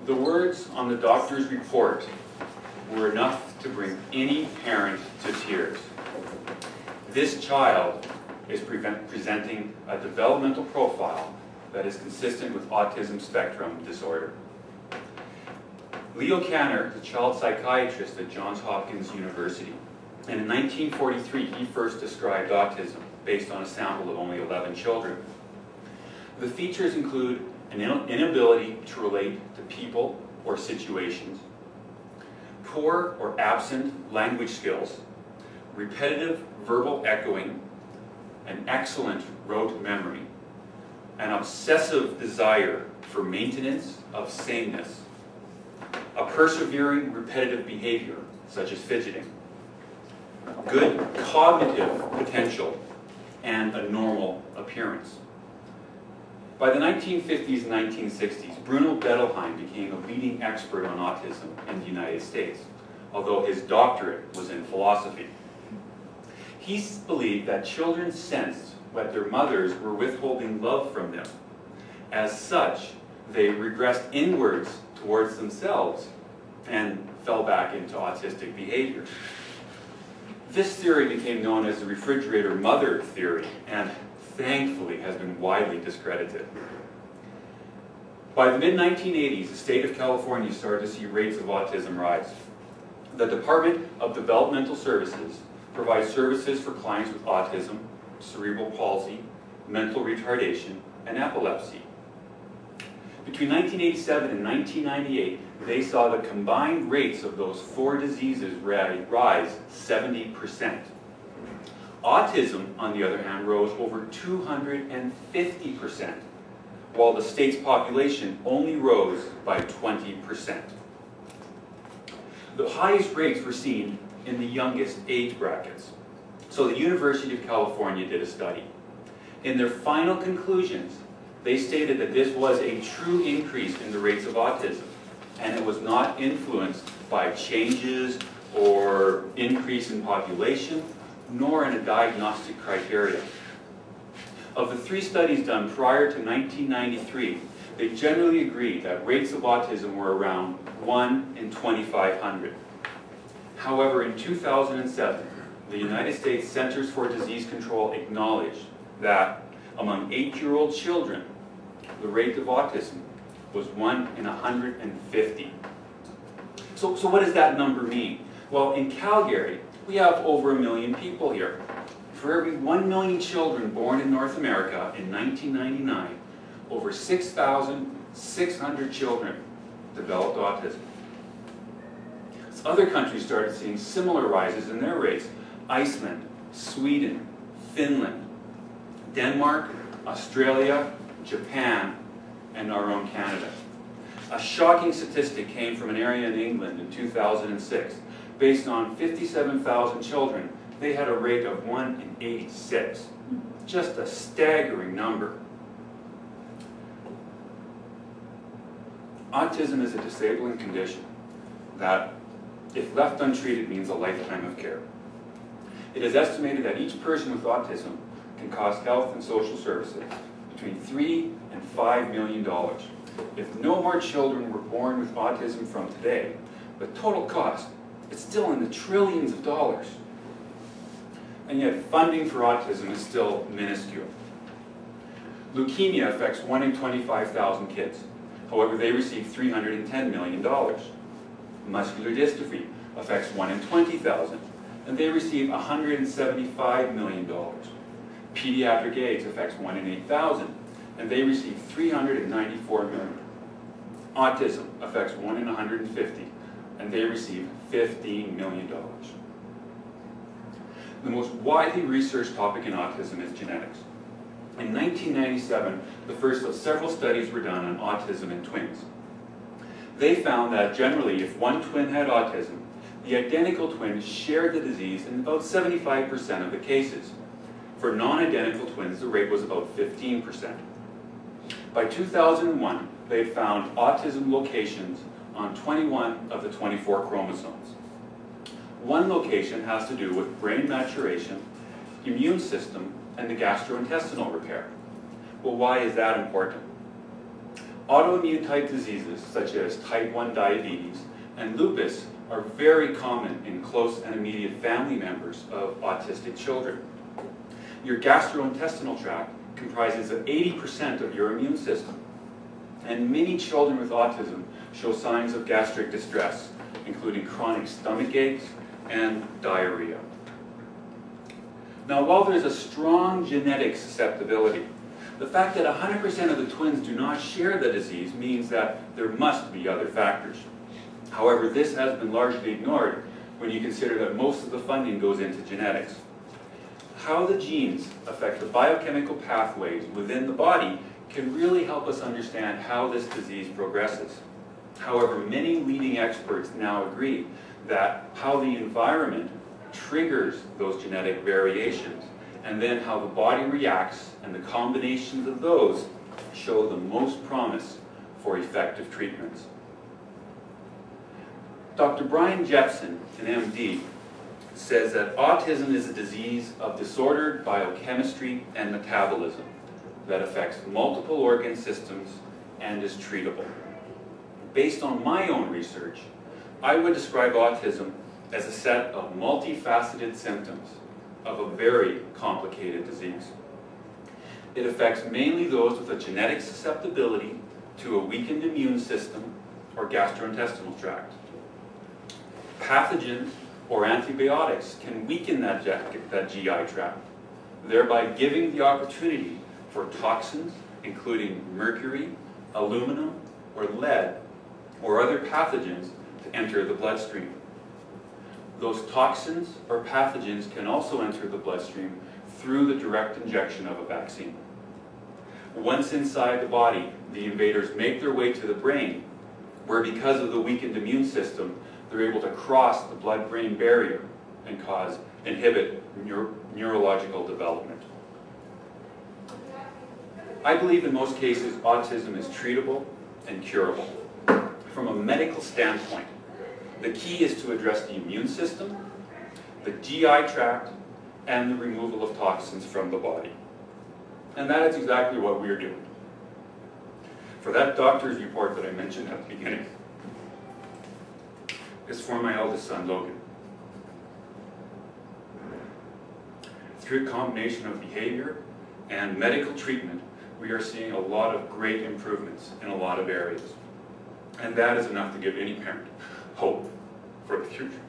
The words on the doctor's report were enough to bring any parent to tears. This child is presenting a developmental profile that is consistent with autism spectrum disorder. Leo Kanner, the child psychiatrist at Johns Hopkins University, and in 1943 he first described autism based on a sample of only 11 children. The features include an inability to relate to people or situations, poor or absent language skills, repetitive verbal echoing, an excellent rote memory, an obsessive desire for maintenance of sameness, a persevering repetitive behavior, such as fidgeting, good cognitive potential, and a normal appearance. By the 1950s and 1960s, Bruno Bettelheim became a leading expert on autism in the United States, although his doctorate was in philosophy. He believed that children sensed that their mothers were withholding love from them. As such, they regressed inwards towards themselves and fell back into autistic behavior. This theory became known as the refrigerator mother theory and thankfully has been widely discredited. By the mid-1980s, the state of California started to see rates of autism rise. The Department of Developmental Services provides services for clients with autism, cerebral palsy, mental retardation, and epilepsy. Between 1987 and 1998, they saw the combined rates of those four diseases rise 70%. Autism, on the other hand, rose over 250%, while the state's population only rose by 20%. The highest rates were seen in the youngest age brackets. So the University of California did a study. In their final conclusions, they stated that this was a true increase in the rates of autism, and it was not influenced by changes or increase in population, nor in a diagnostic criteria. Of the 3 studies done prior to 1993, they generally agreed that rates of autism were around 1 in 2,500. However, in 2007, the United States Centers for Disease Control acknowledged that among 8-year-old children, the rate of autism was 1 in 150. So what does that number mean? Well, in Calgary, we have over 1 million people here. For every 1 million children born in North America in 1999, over 6,600 children developed autism. Other countries started seeing similar rises in their rates. Iceland, Sweden, Finland, Denmark, Australia, Japan, and our own Canada. A shocking statistic came from an area in England in 2006. Based on 57,000 children, they had a rate of 1 in 86. Just a staggering number. Autism is a disabling condition that, if left untreated, means a lifetime of care. It is estimated that each person with autism can cost health and social services between $3 and $5 million. If no more children were born with autism from today, the total cost is still in the trillions of dollars. And yet funding for autism is still minuscule. Leukemia affects 1 in 25,000 kids. However, they receive $310 million. Muscular dystrophy affects 1 in 20,000, and they receive $175 million. Pediatric AIDS affects 1 in 8,000, and they receive $394 million. Autism affects 1 in 150, and they receive $15 million. The most widely researched topic in autism is genetics. In 1997, the first of several studies were done on autism in twins. They found that generally, if one twin had autism, the identical twins shared the disease in about 75% of the cases. For non-identical twins, the rate was about 15%. By 2001, they had found autism locations on 21 of the 24 chromosomes. One location has to do with brain maturation, immune system, and the gastrointestinal repair. Well, why is that important? Autoimmune type diseases such as type 1 diabetes and lupus are very common in close and immediate family members of autistic children. Your gastrointestinal tract comprises 80% of your immune system, and many children with autism show signs of gastric distress, including chronic stomach aches and diarrhea. Now, while there's a strong genetic susceptibility, the fact that 100% of the twins do not share the disease means that there must be other factors. However, this has been largely ignored when you consider that most of the funding goes into genetics. How the genes affect the biochemical pathways within the body can really help us understand how this disease progresses. However, many leading experts now agree that how the environment triggers those genetic variations, and then how the body reacts, and the combinations of those show the most promise for effective treatments. Dr. Brian Jepson, an MD, says that autism is a disease of disordered biochemistry and metabolism that affects multiple organ systems and is treatable. Based on my own research, I would describe autism as a set of multifaceted symptoms of a very complicated disease. It affects mainly those with a genetic susceptibility to a weakened immune system or gastrointestinal tract. Pathogens or antibiotics can weaken that GI tract, thereby giving the opportunity for toxins, including mercury, aluminum, or lead, or other pathogens to enter the bloodstream. Those toxins or pathogens can also enter the bloodstream through the direct injection of a vaccine. Once inside the body, the invaders make their way to the brain, where because of the weakened immune system, they're able to cross the blood-brain barrier and inhibit neurological development. I believe in most cases autism is treatable and curable. From a medical standpoint, the key is to address the immune system, the GI tract, and the removal of toxins from the body. And that is exactly what we are doing. For that doctor's report that I mentioned at the beginning, is for my eldest son, Logan. Through a combination of behavior and medical treatment, we are seeing a lot of great improvements in a lot of areas. And that is enough to give any parent hope for the future.